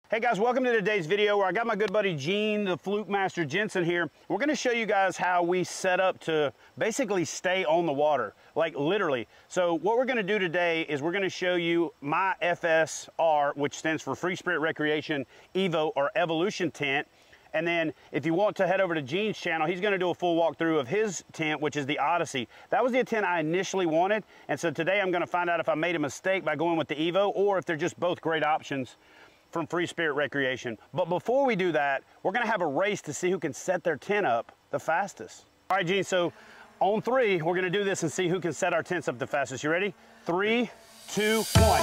Hey guys, welcome to today's video where I got my good buddy Gene, the Flukemaster Jensen here. We're gonna show you guys how we set up to basically stay on the water, like literally. So what we're gonna do today is we're gonna show you my FSR, which stands for Freespirit Recreation Evo or Evolution tent. And then if you want to head over to Gene's channel, he's gonna do a full walkthrough of his tent, which is the Odyssey. That was the tent I initially wanted. And so today I'm gonna find out if I made a mistake by going with the Evo or if they're just both great options from Freespirit Recreation. But before we do that, we're gonna have a race to see who can set their tent up the fastest. All right, Gene, so on three, we're gonna do this and see who can set our tents up the fastest. You ready? 3, 2, 1.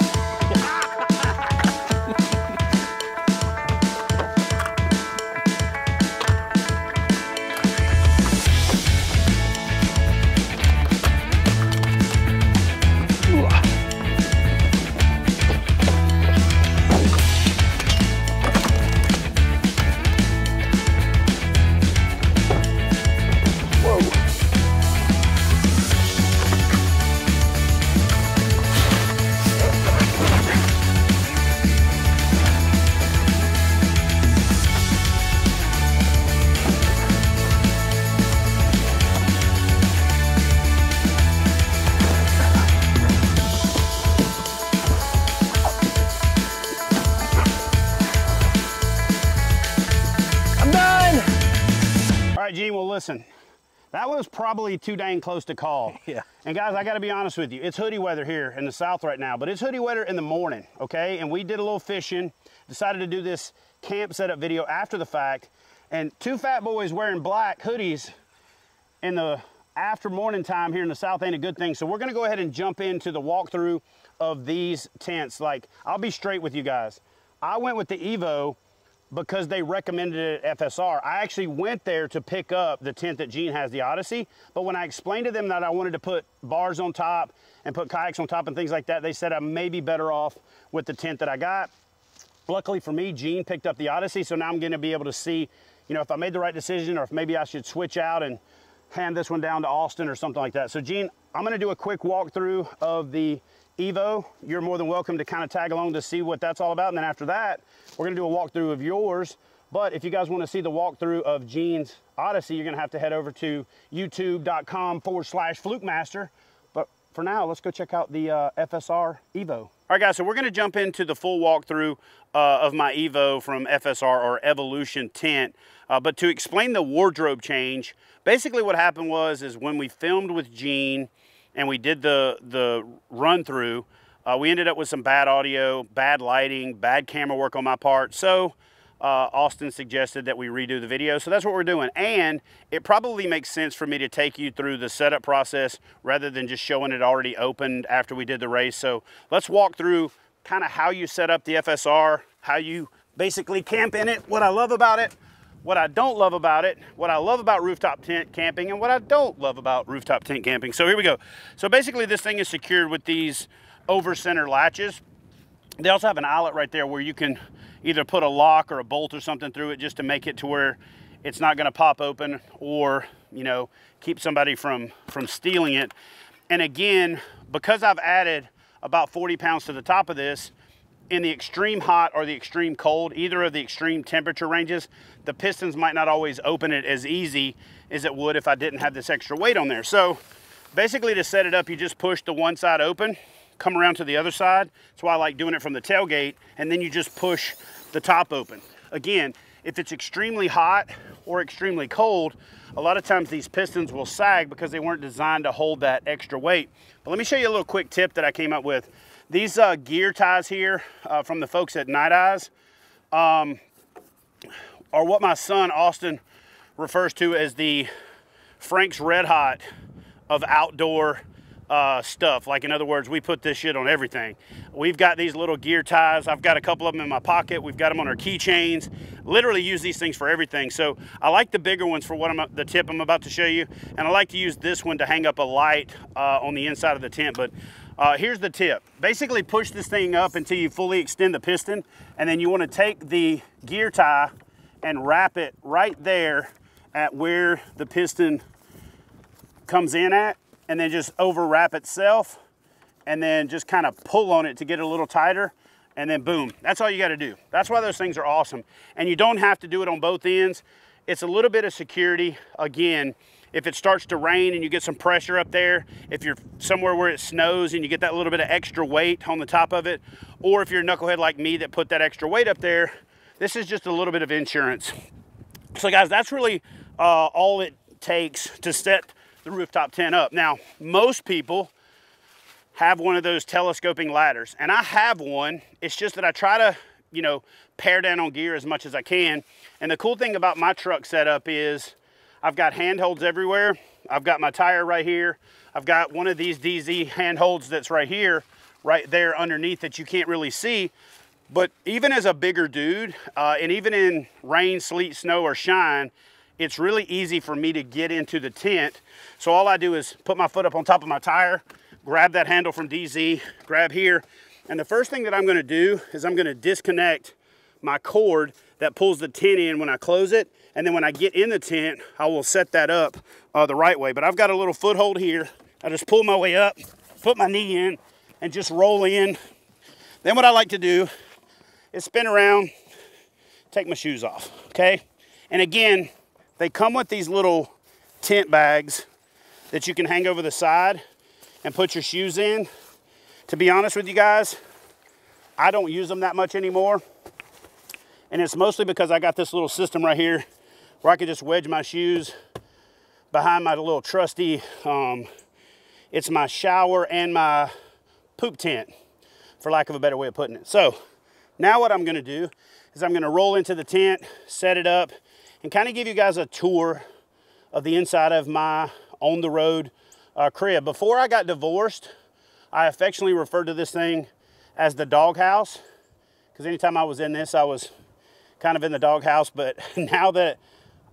All right, Gene, well, listen, that was probably too dang close to call. Yeah. And guys, I got to be honest with you. It's hoodie weather here in the South right now, but it's hoodie weather in the morning, okay? And we did a little fishing, decided to do this camp setup video after the fact, and two fat boys wearing black hoodies in the after morning time here in the South ain't a good thing. So we're going to go ahead and jump into the walkthrough of these tents. Like, I'll be straight with you guys. I went with the Evo because they recommended it at FSR. I actually went there to pick up the tent that Gene has, the Odyssey, but when I explained to them that I wanted to put bars on top and put kayaks on top and things like that, they said I may be better off with the tent that I got. Luckily for me, Gene picked up the Odyssey, so now I'm gonna be able to see, you know, if I made the right decision or if maybe I should switch out and hand this one down to Austin or something like that. So Gene, I'm gonna do a quick walkthrough of the Evo. You're more than welcome to kind of tag along to see what that's all about. And then after that, we're gonna do a walkthrough of yours. But if you guys wanna see the walkthrough of Gene's Odyssey, you're gonna have to head over to youtube.com/Flukemaster. But for now, let's go check out the FSR Evo. All right, guys, so we're gonna jump into the full walkthrough of my Evo from FSR or Evolution tent. But to explain the wardrobe change, basically what happened is when we filmed with Gene, and we did the run through, we ended up with some bad audio, bad lighting, bad camera work on my part. So Austin suggested that we redo the video. So that's what we're doing. And it probably makes sense for me to take you through the setup process rather than just showing it already opened after we did the race. So let's walk through kind of how you set up the FSR, how you basically camp in it, what I love about it, what I don't love about it, what I love about rooftop tent camping, and what I don't love about rooftop tent camping. So here we go. So basically this thing is secured with these over center latches. They also have an eyelet right there where you can either put a lock or a bolt or something through it just to make it to where it's not gonna pop open or, you know, keep somebody from stealing it. And again, because I've added about 40 pounds to the top of this, in the extreme hot or the extreme cold, either of the extreme temperature ranges, the pistons might not always open it as easy as it would if I didn't have this extra weight on there. So basically to set it up, you just push the one side open, come around to the other side. That's why I like doing it from the tailgate, and then you just push the top open. Again, if it's extremely hot or extremely cold, a lot of times these pistons will sag because they weren't designed to hold that extra weight. But let me show you a little quick tip that I came up with. These gear ties here from the folks at Night Eyes are what my son Austin refers to as the Frank's Red Hot of outdoor stuff. Like, in other words, we put this shit on everything. We've got these little gear ties. I've got a couple of them in my pocket. We've got them on our keychains. Literally use these things for everything. So I like the bigger ones for the tip I'm about to show you, and I like to use this one to hang up a light on the inside of the tent. But here's the tip. Basically push this thing up until you fully extend the piston, and then you want to take the gear tie and wrap it right there at where the piston comes in at, and then just over wrap itself, and then just kind of pull on it to get it a little tighter. and then boom. That's all you got to do. That's why those things are awesome. And you don't have to do it on both ends. It's a little bit of security. Again, if it starts to rain and you get some pressure up there, if you're somewhere where it snows and you get that little bit of extra weight on the top of it, or if you're a knucklehead like me that put that extra weight up there, this is just a little bit of insurance. So guys, that's really all it takes to set the rooftop tent up. Now, most people have one of those telescoping ladders, and I have one. It's just that I try to, you know, pare down on gear as much as I can. And the cool thing about my truck setup is I've got handholds everywhere. I've got my tire right here. I've got one of these DZ handholds that's right here, right there underneath that you can't really see. But even as a bigger dude, and even in rain, sleet, snow, or shine, it's really easy for me to get into the tent. So all I do is put my foot up on top of my tire, grab that handle from DZ, grab here. And the first thing that I'm gonna do is I'm gonna disconnect my cord that pulls the tent in when I close it. And then when I get in the tent, I will set that up the right way. But I've got a little foothold here. I just pull my way up, put my knee in, and just roll in. Then what I like to do is spin around, take my shoes off, okay? And again, they come with these little tent bags that you can hang over the side and put your shoes in. To be honest with you guys, I don't use them that much anymore. And it's mostly because I got this little system right here where I can just wedge my shoes behind my little trusty, it's my shower and my poop tent, for lack of a better way of putting it. So now what I'm gonna do is I'm gonna roll into the tent, set it up, and kind of give you guys a tour of the inside of my on-the-road crib. Before I got divorced, I affectionately referred to this thing as the doghouse, because anytime I was in this, I was kind of in the doghouse. But now that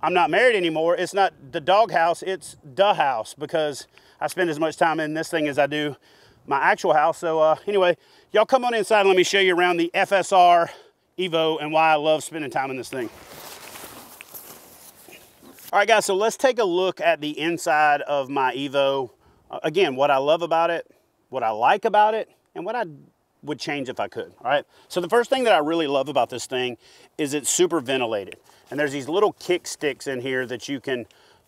I'm not married anymore, it's not the doghouse, it's the house, because I spend as much time in this thing as I do my actual house. So anyway, y'all come on inside and let me show you around the FSR Evo and why I love spending time in this thing. All right, guys, so let's take a look at the inside of my Evo. Again, what I love about it, what I like about it, and what I would change if I could, all right? So the first thing that I really love about this thing is it's super ventilated. And there's these little kick sticks in here that you can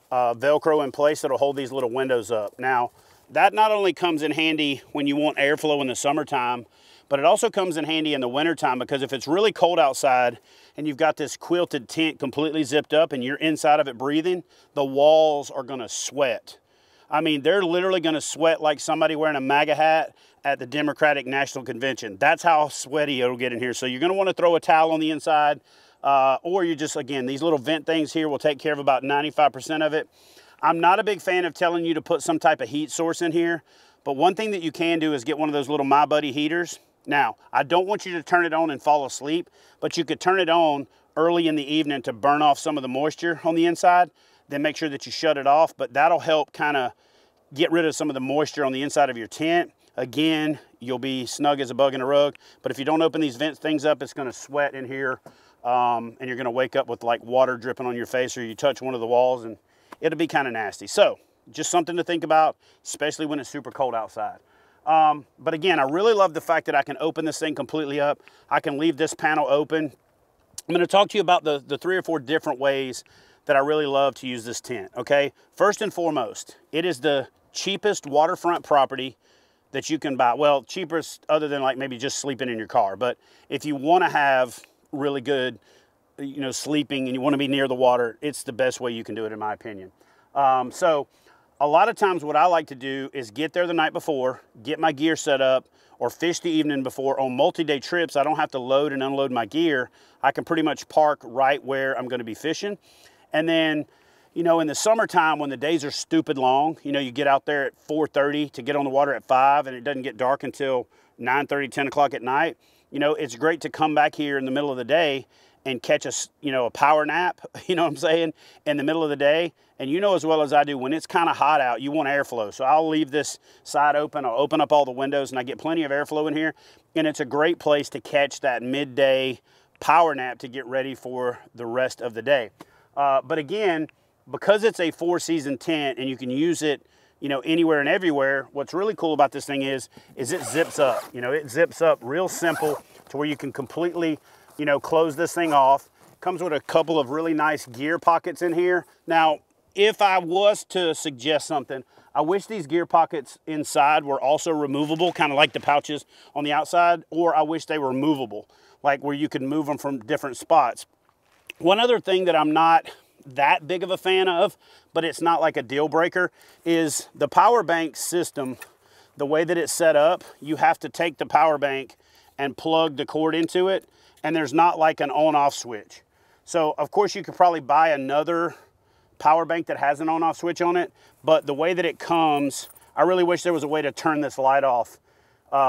Velcro in place that'll hold these little windows up. Now, that not only comes in handy when you want airflow in the summertime, but it also comes in handy in the wintertime, because if it's really cold outside and you've got this quilted tent completely zipped up and you're inside of it breathing, the walls are gonna sweat. I mean, they're literally gonna sweat like somebody wearing a MAGA hat at the Democratic National Convention. That's how sweaty it'll get in here. So you're gonna wanna throw a towel on the inside, or you just, again, these little vent things here will take care of about 95% of it. I'm not a big fan of telling you to put some type of heat source in here, but one thing that you can do is get one of those little My Buddy heaters. Now, I don't want you to turn it on and fall asleep, but you could turn it on early in the evening to burn off some of the moisture on the inside, then make sure that you shut it off. But that'll help kind of get rid of some of the moisture on the inside of your tent. Again, you'll be snug as a bug in a rug, but if you don't open these vent things up, it's gonna sweat in here, and you're gonna wake up with like water dripping on your face, or you touch one of the walls and it'll be kind of nasty. So just something to think about, especially when it's super cold outside. But again, I really love the fact that I can open this thing completely up. I can leave this panel open. I'm gonna talk to you about the 3 or 4 different ways that I really love to use this tent, okay? First and foremost, it is the cheapest waterfront property that you can buy. Well, cheapest other than like maybe just sleeping in your car. But if you wanna have really good, you know, sleeping and you wanna be near the water, it's the best way you can do it, in my opinion. So a lot of times what I like to do is get there the night before, get my gear set up, or fish the evening before. On multi-day trips, I don't have to load and unload my gear. I can pretty much park right where I'm gonna be fishing. And then, you know, in the summertime when the days are stupid long, you know, you get out there at 4:30 to get on the water at 5 and it doesn't get dark until 9:30, 10 o'clock at night. You know, it's great to come back here in the middle of the day and catch a power nap, you know what I'm saying, in the middle of the day. And you know as well as I do, when it's kind of hot out, you want airflow. So I'll leave this side open, I'll open up all the windows, and I get plenty of airflow in here. And it's a great place to catch that midday power nap to get ready for the rest of the day. But again, because it's a 4-season tent and you can use it, you know, anywhere and everywhere. What's really cool about this thing is it zips up. You know, it zips up real simple to where you can completely, you know, close this thing off. Comes with a couple of really nice gear pockets in here. Now, if I was to suggest something, I wish these gear pockets inside were also removable, kind of like the pouches on the outside, or I wish they were movable, like where you could move them from different spots. One other thing that I'm not that big of a fan of, but it's not like a deal breaker, is the power bank system. The way that it's set up, you have to take the power bank and plug the cord into it, and there's not like an on-off switch. So of course you could probably buy another power bank that has an on-off switch on it, but the way that it comes, I really wish there was a way to turn this light off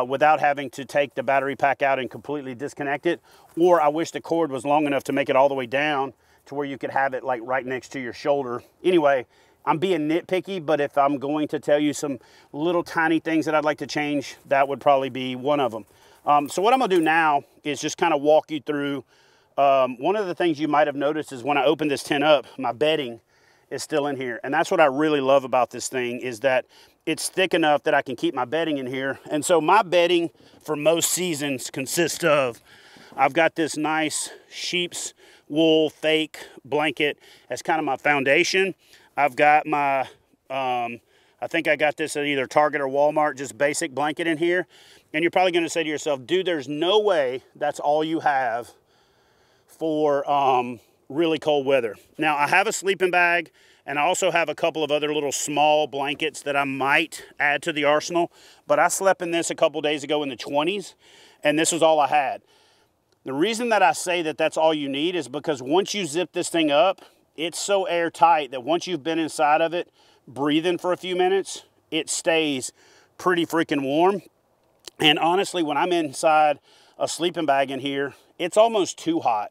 without having to take the battery pack out and completely disconnect it. Or I wish the cord was long enough to make it all the way down to where you could have it like right next to your shoulder. Anyway, I'm being nitpicky, but if I'm going to tell you some little tiny things that I'd like to change, that would probably be one of them. So what I'm gonna do now is just kind of walk you through. One of the things you might have noticed is when I open this tent up, my bedding is still in here. And that's what I really love about this thing, is that it's thick enough that I can keep my bedding in here. And so my bedding for most seasons consists of, I've got this nice sheep's wool fake blanket as kind of my foundation. I've got my, I think I got this at either Target or Walmart, just basic blanket in here. And you're probably gonna say to yourself, dude, there's no way that's all you have for really cold weather. Now I have a sleeping bag, and I also have a couple of other little small blankets that I might add to the arsenal, but I slept in this a couple days ago in the 20s, and this was all I had. The reason that I say that that's all you need is because once you zip this thing up, it's so airtight that once you've been inside of it, breathing for a few minutes, it stays pretty freaking warm. And honestly, when I'm inside a sleeping bag in here, it's almost too hot,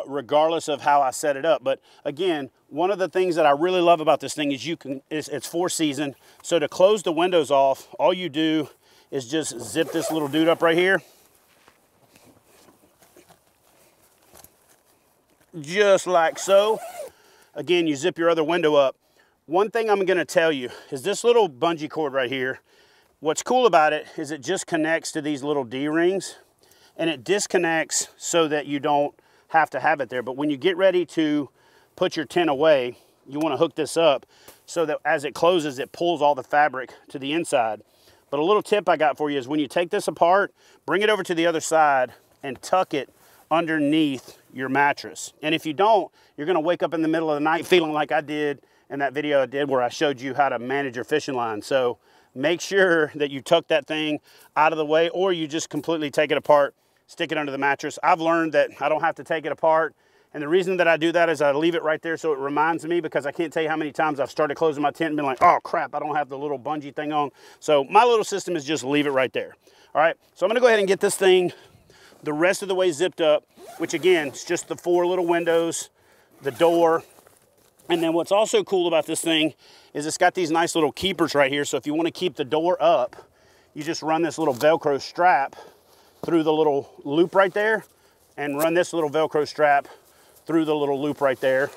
regardless of how I set it up. But again, one of the things that I really love about this thing is it's 4-season. So to close the windows off, all you do is just zip this little dude up right here. Just like so. Again, you zip your other window up. One thing I'm gonna tell you is this little bungee cord right here, what's cool about it is it just connects to these little D-rings, and it disconnects so that you don't have to have it there. But when you get ready to put your tent away, you wanna hook this up so that as it closes, it pulls all the fabric to the inside. But a little tip I got for you is when you take this apart, bring it over to the other side and tuck it underneath your mattress. And if you don't, you're gonna wake up in the middle of the night feeling like I did in that video I did where I showed you how to manage your fishing line. So make sure that you tuck that thing out of the way, or you just completely take it apart, stick it under the mattress. I've learned that I don't have to take it apart. And the reason that I do that is I leave it right there so it reminds me, because I can't tell you how many times I've started closing my tent and been like, oh crap, I don't have the little bungee thing on. So my little system is just leave it right there. All right, so I'm gonna go ahead and get this thing the rest of the way zipped up, which again, it's just the 4 little windows, the door. And then what's also cool about this thing is it's got these nice little keepers right here. So if you want to keep the door up, you just run this little Velcro strap through the little loop right there, and run this little Velcro strap through the little loop right there,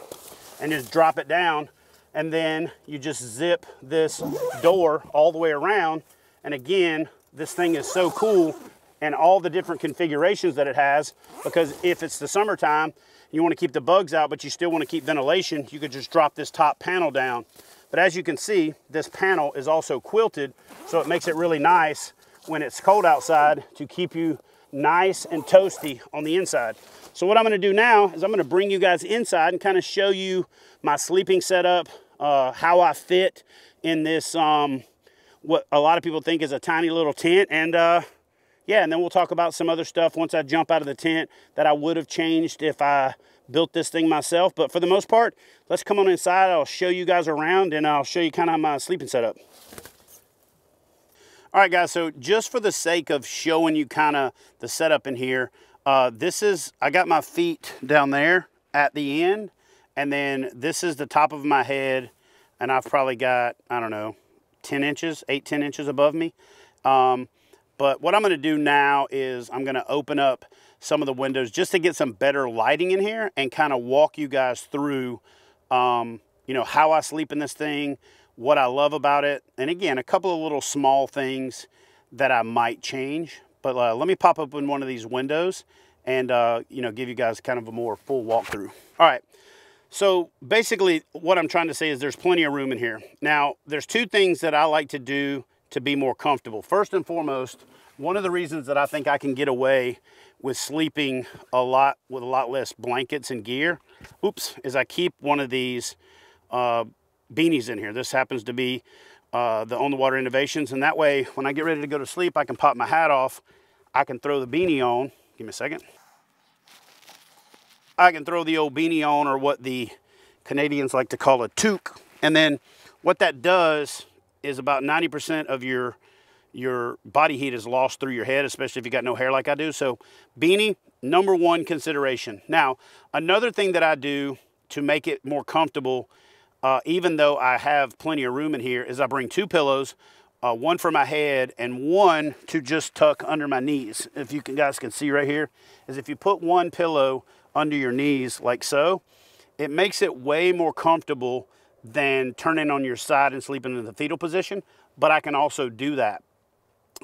and just drop it down. And then you just zip this door all the way around. And again, this thing is so cool, and all the different configurations that it has, because if it's the summertime, you want to keep the bugs out, but you still want to keep ventilation, you could just drop this top panel down. But as you can see, this panel is also quilted, so it makes it really nice when it's cold outside to keep you nice and toasty on the inside. So what I'm going to do now is I'm going to bring you guys inside and kind of show you my sleeping setup, how I fit in this, what a lot of people think is a tiny little tent. And yeah, and then we'll talk about some other stuff once I jump out of the tent that I would have changed if I built this thing myself. But for the most part, let's come on inside. I'll show you guys around, and I'll show you kind of my sleeping setup. All right, guys, so just for the sake of showing you kind of the setup in here, I got my feet down there at the end, and then this is the top of my head, and I've probably got, I don't know, 10 inches, 8-10 inches above me. But what I'm going to do now is I'm going to open up some of the windows just to get some better lighting in here and kind of walk you guys through, you know, how I sleep in this thing, what I love about it. And again, a couple of little small things that I might change. But let me pop open one of these windows and, you know, give you guys kind of a more full walkthrough. All right. So basically what I'm trying to say is there's plenty of room in here. Now, there's two things that I like to do to be more comfortable. First and foremost, one of the reasons that I think I can get away with sleeping a lot with a lot less blankets and gear, is I keep one of these beanies in here. This happens to be the On the Water Innovations, and that way when I get ready to go to sleep, I can pop my hat off, I can throw the beanie on. Give me a second. I can throw the old beanie on, or what the Canadians like to call a toque, and then what that does is about 90% of your body heat is lost through your head, especially if you got no hair like I do. So beanie, number one consideration. Now, another thing that I do to make it more comfortable, even though I have plenty of room in here, is I bring two pillows, one for my head and one to just tuck under my knees. If you guys can see right here, is if you put one pillow under your knees like so, it makes it way more comfortable than turning on your side and sleeping in the fetal position, but I can also do that.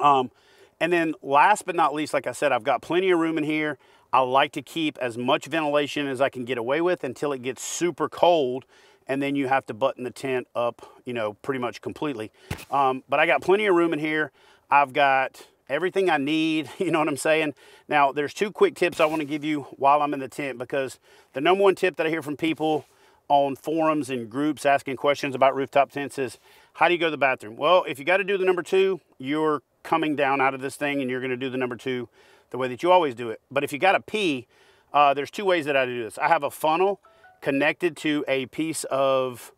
And then last but not least, like I said, I've got plenty of room in here. I like to keep as much ventilation as I can get away with until it gets super cold, and then you have to button the tent up, you know, pretty much completely. But I got plenty of room in here. I've got everything I need, you know what I'm saying? Now, there's two quick tips I want to give you while I'm in the tent, because the number one tip that I hear from people on forums and groups asking questions about rooftop tents is, how do you go to the bathroom? Well, if you got to do the number two, you're coming down out of this thing and you're going to do the number two the way that you always do it. But if you got to pee, there's two ways that I do this. I have a funnel connected to a piece of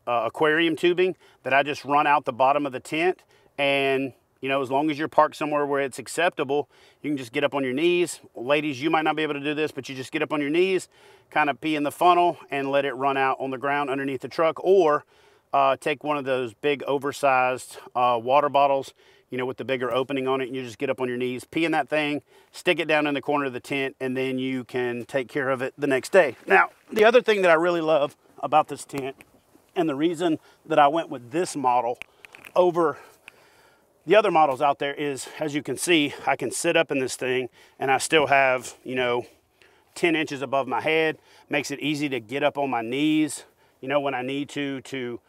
aquarium tubing that I just run out the bottom of the tent, and you know, as long as you're parked somewhere where it's acceptable, you can just get up on your knees. Ladies, you might not be able to do this, but you just get up on your knees, kind of pee in the funnel, and let it run out on the ground underneath the truck. Or take one of those big oversized water bottles, you know, with the bigger opening on it, and you just get up on your knees, pee in that thing, stick it down in the corner of the tent, and then you can take care of it the next day. Now, the other thing that I really love about this tent, and the reason that I went with this model over the other models out there, is, as you can see, I can sit up in this thing and I still have, you know, 10 inches above my head. Makes it easy to get up on my knees, you know, when I need to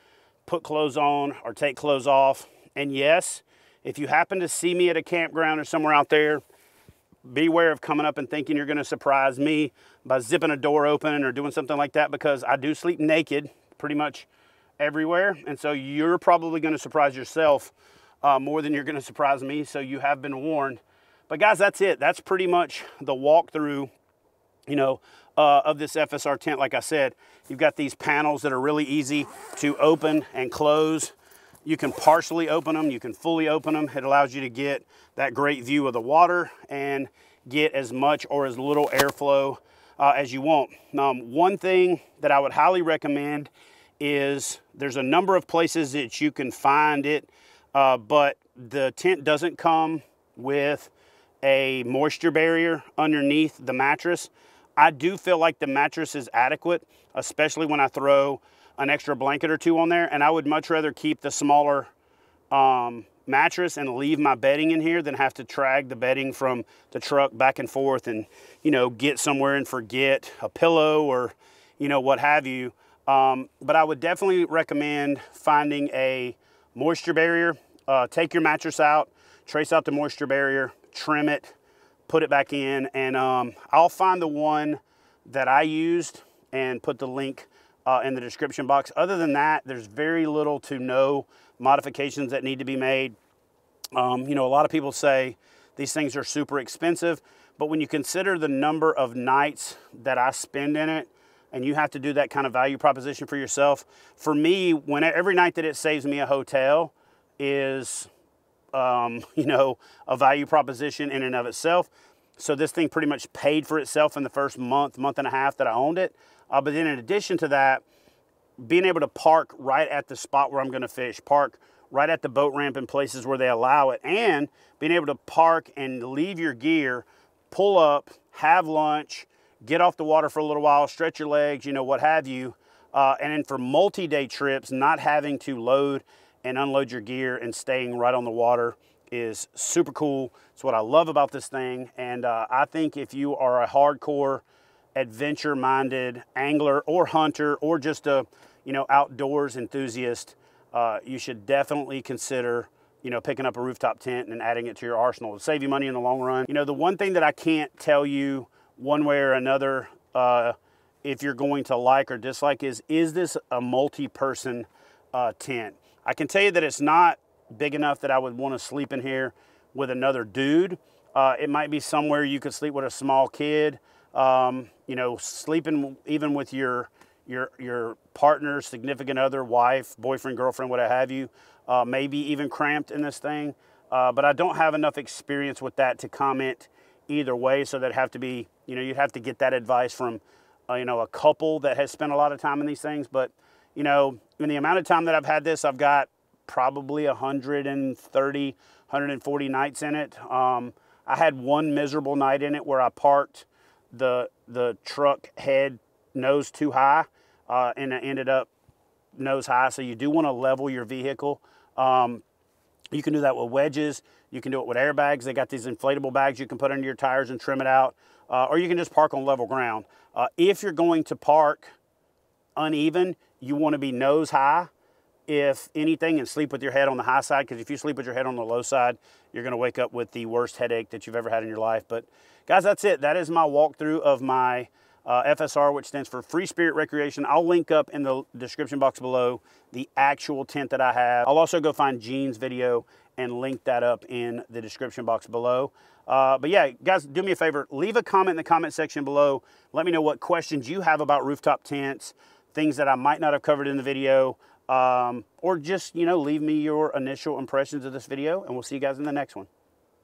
put clothes on or take clothes off. And yes, if you happen to see me at a campground or somewhere out there, beware of coming up and thinking you're going to surprise me by zipping a door open or doing something like that, because I do sleep naked pretty much everywhere. And so you're probably going to surprise yourself more than you're going to surprise me, so you have been warned. But guys, that's it. That's pretty much the walkthrough, you know, of this FSR tent. Like I said, you've got these panels that are really easy to open and close. You can partially open them, you can fully open them. It allows you to get that great view of the water and get as much or as little airflow as you want. One thing that I would highly recommend is there's a number of places that you can find it, but the tent doesn't come with a moisture barrier underneath the mattress. I do feel like the mattress is adequate, especially when I throw an extra blanket or two on there, and I would much rather keep the smaller mattress and leave my bedding in here than have to drag the bedding from the truck back and forth and, you know, get somewhere and forget a pillow or, you know, what have you. But I would definitely recommend finding a moisture barrier. Take your mattress out, trace out the moisture barrier, trim it, put it back in, and I'll find the one that I used and put the link in the description box. Other than that, there's very little to no modifications that need to be made. You know, a lot of people say these things are super expensive, but when you consider the number of nights that I spend in it, and you have to do that kind of value proposition for yourself, for me, every night that it saves me a hotel is, you know, a value proposition in and of itself. So this thing pretty much paid for itself in the first month and a half that I owned it. But then in addition to that, being able to park right at the spot where I'm going to fish, park right at the boat ramp in places where they allow it, and being able to park and leave your gear, pull up, have lunch, get off the water for a little while, stretch your legs, you know, what have you, And then for multi-day trips, not having to load and unload your gear and staying right on the water is super cool. It's what I love about this thing. And I think if you are a hardcore adventure-minded angler or hunter or just a, you know, outdoors enthusiast, you should definitely consider, you know, picking up a rooftop tent and adding it to your arsenal. It'll save you money in the long run. You know, the one thing that I can't tell you one way or another if you're going to like or dislike is this a multi-person tent? I can tell you that it's not big enough that I would want to sleep in here with another dude. It might be somewhere you could sleep with a small kid. You know, sleeping even with your partner, significant other, wife, boyfriend, girlfriend, what have you, maybe even cramped in this thing. But I don't have enough experience with that to comment either way. So that'd have to be, you know, you'd have to get that advice from, you know, a couple that has spent a lot of time in these things. But, you know, in the amount of time that I've had this, I've got probably 130, 140 nights in it. I had one miserable night in it where I parked the truck head nose too high, and it ended up nose high. So you do want to level your vehicle. You can do that with wedges. You can do it with airbags. They got these inflatable bags you can put under your tires and trim it out. Or you can just park on level ground. If you're going to park uneven, you want to be nose high, if anything, and sleep with your head on the high side, because if you sleep with your head on the low side, you're going to wake up with the worst headache that you've ever had in your life. But guys, that's it. That is my walkthrough of my FSR, which stands for Freespirit Recreation. I'll link up in the description box below the actual tent that I have. I'll also go find Gene's video and link that up in the description box below. But yeah, guys, do me a favor. Leave a comment in the comment section below. Let me know what questions you have about rooftop tents, things that I might not have covered in the video, or just, you know, leave me your initial impressions of this video, and we'll see you guys in the next one.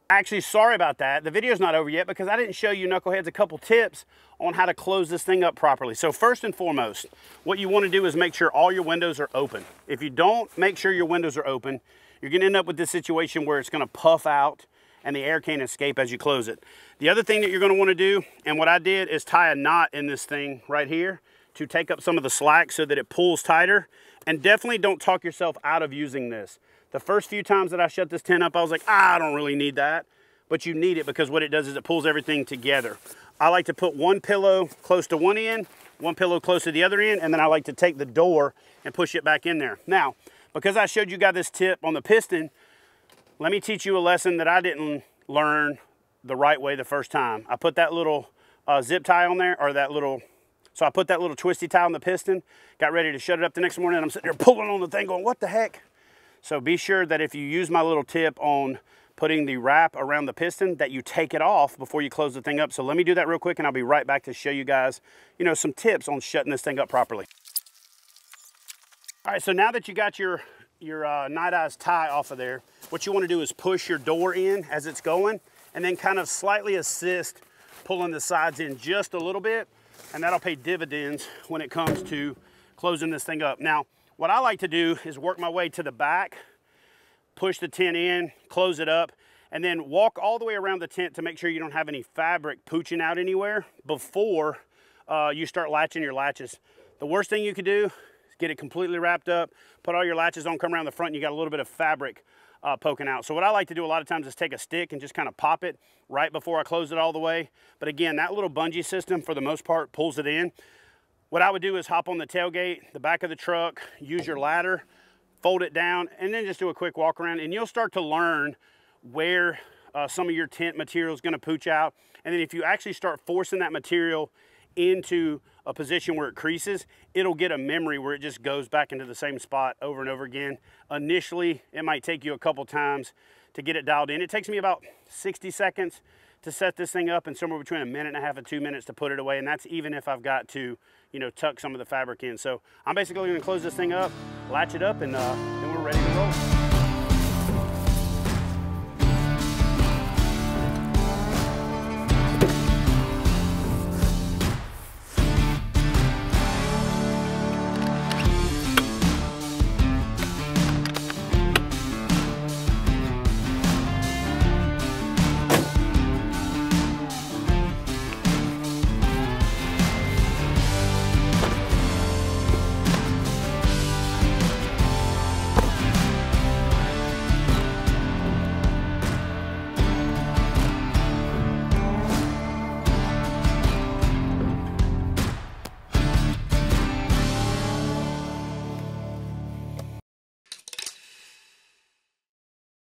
Actually, sorry about that. The video's not over yet because I didn't show you knuckleheads a couple tips on how to close this thing up properly. So first and foremost, what you want to do is make sure all your windows are open. If you don't make sure your windows are open, you're going to end up with this situation where it's going to puff out and the air can't escape as you close it. The other thing that you're going to want to do, and what I did, is tie a knot in this thing right here to take up some of the slack so that it pulls tighter. And definitely don't talk yourself out of using this. The first few times that I shut this tent up, I was like, I don't really need that. But you need it because what it does is it pulls everything together. I like to put one pillow close to one end, one pillow close to the other end, and then I like to take the door and push it back in there. Now, because I showed you guys this tip on the piston, let me teach you a lesson that I didn't learn the right way the first time. I put that little zip tie on there, or that little, so I put that little twisty tie on the piston, got ready to shut it up the next morning, and I'm sitting there pulling on the thing going, what the heck? So be sure that if you use my little tip on putting the wrap around the piston, that you take it off before you close the thing up. So let me do that real quick, and I'll be right back to show you guys, you know, some tips on shutting this thing up properly. All right, so now that you got your Night Eyes tie off of there, what you want to do is push your door in as it's going, and then kind of slightly assist pulling the sides in just a little bit, and that'll pay dividends when it comes to closing this thing up. Now, what I like to do is work my way to the back, push the tent in, close it up, and then walk all the way around the tent to make sure you don't have any fabric pooching out anywhere before you start latching your latches. The worst thing you could do is get it completely wrapped up, put all your latches on, come around the front, and you got a little bit of fabric poking out. So what I like to do a lot of times is take a stick and just kind of pop it right before I close it all the way. But again, that little bungee system, for the most part, pulls it in. What I would do is hop on the tailgate, the back of the truck, use your ladder, fold it down, and then just do a quick walk around, and you'll start to learn where some of your tent material is going to pooch out. And then if you actually start forcing that material into a position where it creases, it'll get a memory where it just goes back into the same spot over and over again. Initially, it might take you a couple times to get it dialed in. It takes me about 60 seconds to set this thing up, and somewhere between 1.5 minutes and 2 minutes to put it away, and that's even if I've got to, you know, tuck some of the fabric in. So I'm basically going to close this thing up, latch it up, and then we're ready to roll.